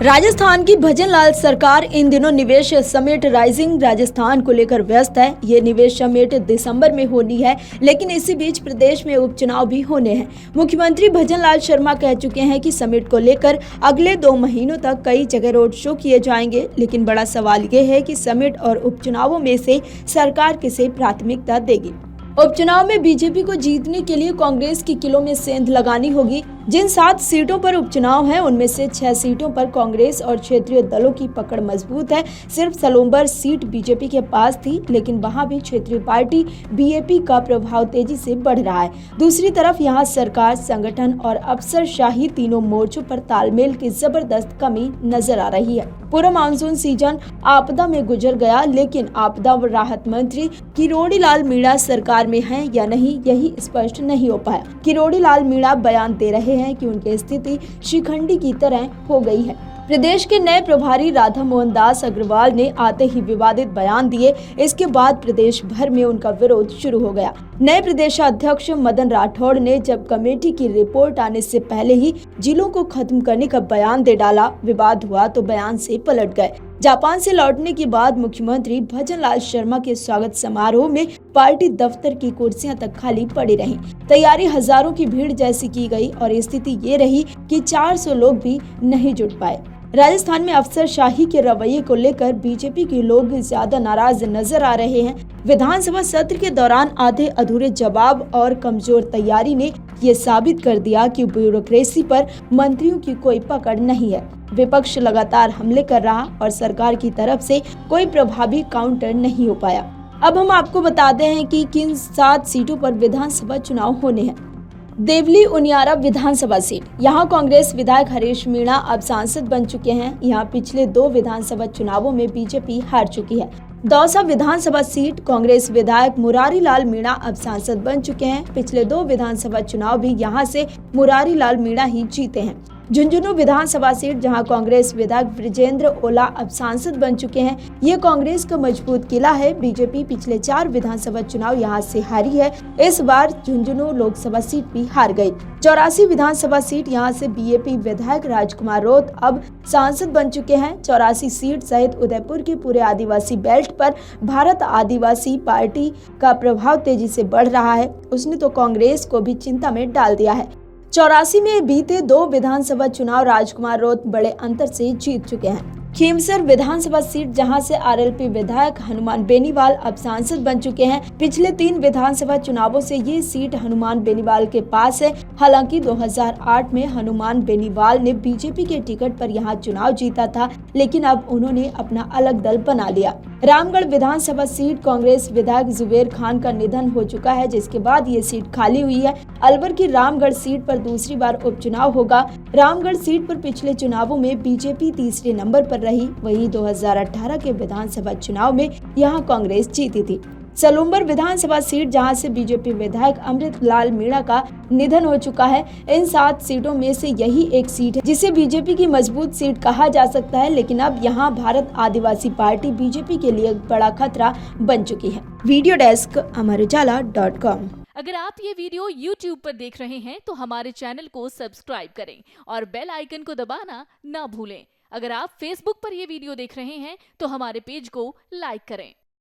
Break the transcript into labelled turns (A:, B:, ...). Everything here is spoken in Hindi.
A: राजस्थान की भजनलाल सरकार इन दिनों निवेश समिट राइजिंग राजस्थान को लेकर व्यस्त है। ये निवेश समिट दिसंबर में होनी है, लेकिन इसी बीच प्रदेश में उपचुनाव भी होने हैं। मुख्यमंत्री भजनलाल शर्मा कह चुके हैं कि समिट को लेकर अगले 2 महीनों तक कई जगह रोड शो किए जाएंगे, लेकिन बड़ा सवाल ये है कि समिट और उपचुनावों में से सरकार किसे प्राथमिकता देगी। उपचुनाव में बीजेपी को जीतने के लिए कांग्रेस की किलों में सेंध लगानी होगी। जिन 7 सीटों पर उपचुनाव है, उनमें से 6 सीटों पर कांग्रेस और क्षेत्रीय दलों की पकड़ मजबूत है। सिर्फ सलूम्बर सीट बीजेपी के पास थी, लेकिन वहां भी क्षेत्रीय पार्टी बीएपी का प्रभाव तेजी से बढ़ रहा है। दूसरी तरफ यहां सरकार, संगठन और अफसरशाही तीनों मोर्चों पर तालमेल की जबरदस्त कमी नजर आ रही है। पूरा मानसून सीजन आपदा में गुजर गया, लेकिन आपदा व राहत मंत्री किरोड़ी लाल मीणा सरकार में हैं या नहीं, यही स्पष्ट नहीं हो पाया। किरोड़ी लाल मीणा बयान दे रहे हैं कि उनकी स्थिति शिखंडी की तरह हो गई है। प्रदेश के नए प्रभारी राधा मोहन दास अग्रवाल ने आते ही विवादित बयान दिए। इसके बाद प्रदेश भर में उनका विरोध शुरू हो गया। नए प्रदेशाध्यक्ष मदन राठौड़ ने जब कमेटी की रिपोर्ट आने से पहले ही जिलों को खत्म करने का बयान दे डाला, विवाद हुआ तो बयान से पलट गए। जापान से लौटने के बाद मुख्यमंत्री भजनलाल शर्मा के स्वागत समारोह में पार्टी दफ्तर की कुर्सियां तक खाली पड़ी रहीं। तैयारी हजारों की भीड़ जैसी की गई और स्थिति ये रही कि 400 लोग भी नहीं जुट पाए। राजस्थान में अफसरशाही के रवैये को लेकर बीजेपी के लोग ज्यादा नाराज नजर आ रहे हैं। विधानसभा सत्र के दौरान आधे अधूरे जवाब और कमजोर तैयारी ने ये साबित कर दिया कि ब्यूरोक्रेसी पर मंत्रियों की कोई पकड़ नहीं है। विपक्ष लगातार हमले कर रहा और सरकार की तरफ से कोई प्रभावी काउंटर नहीं हो पाया। अब हम आपको बताते हैं कि किन 7 सीटों पर विधानसभा चुनाव होने हैं। देवली उनियारा विधानसभा सीट, यहाँ कांग्रेस विधायक हरीश मीणा अब सांसद बन चुके हैं। यहाँ पिछले 2 विधानसभा चुनावों में बीजेपी हार चुकी है। दौसा विधानसभा सीट, कांग्रेस विधायक मुरारी लाल मीणा अब सांसद बन चुके हैं। पिछले 2 विधानसभा चुनाव भी यहाँ से मुरारी लाल मीणा ही जीते हैं। झुंझुनू विधानसभा सीट, जहां कांग्रेस विधायक ब्रिजेंद्र ओला अब सांसद बन चुके हैं। ये कांग्रेस का मजबूत किला है। बीजेपी पिछले 4 विधानसभा चुनाव यहां से हारी है। इस बार झुंझुनू लोकसभा सीट भी हार गई। 84 विधानसभा सीट, यहां से बीएपी विधायक राजकुमार रोत अब सांसद बन चुके हैं। 84 सीट सहित उदयपुर के पूरे आदिवासी बेल्ट पर भारत आदिवासी पार्टी का प्रभाव तेजी से बढ़ रहा है। उसने तो कांग्रेस को भी चिंता में डाल दिया है। 84 में बीते 2 विधानसभा चुनाव राजकुमार रोत बड़े अंतर से जीत चुके हैं। खीमसर विधानसभा सीट, जहां से आरएलपी विधायक हनुमान बेनीवाल अब सांसद बन चुके हैं। पिछले 3 विधानसभा चुनावों से ये सीट हनुमान बेनीवाल के पास है। हालांकि 2008 में हनुमान बेनीवाल ने बीजेपी के टिकट पर यहां चुनाव जीता था, लेकिन अब उन्होंने अपना अलग दल बना लिया। रामगढ़ विधानसभा सीट, कांग्रेस विधायक जुबेर खान का निधन हो चुका है, जिसके बाद ये सीट खाली हुई है। अलवर की रामगढ़ सीट पर दूसरी बार उपचुनाव होगा। रामगढ़ सीट पर पिछले चुनावों में बीजेपी तीसरे नंबर पर रही। वहीं 2018 के विधानसभा चुनाव में यहां कांग्रेस जीती थी। सलूम्बर विधानसभा सीट, जहां से बीजेपी विधायक अमृत लाल मीणा का निधन हो चुका है। इन 7 सीटों में से यही एक सीट है जिसे बीजेपी की मजबूत सीट कहा जा सकता है, लेकिन अब यहां भारत आदिवासी पार्टी बीजेपी के लिए बड़ा खतरा बन चुकी है। Video desk Amar Ujala dot com.
B: अगर आप ये वीडियो YouTube पर देख रहे हैं तो हमारे चैनल को सब्सक्राइब करें और बेल आइकन को दबाना ना भूलें। अगर आप Facebook पर ये वीडियो देख रहे हैं तो हमारे पेज को लाइक करें।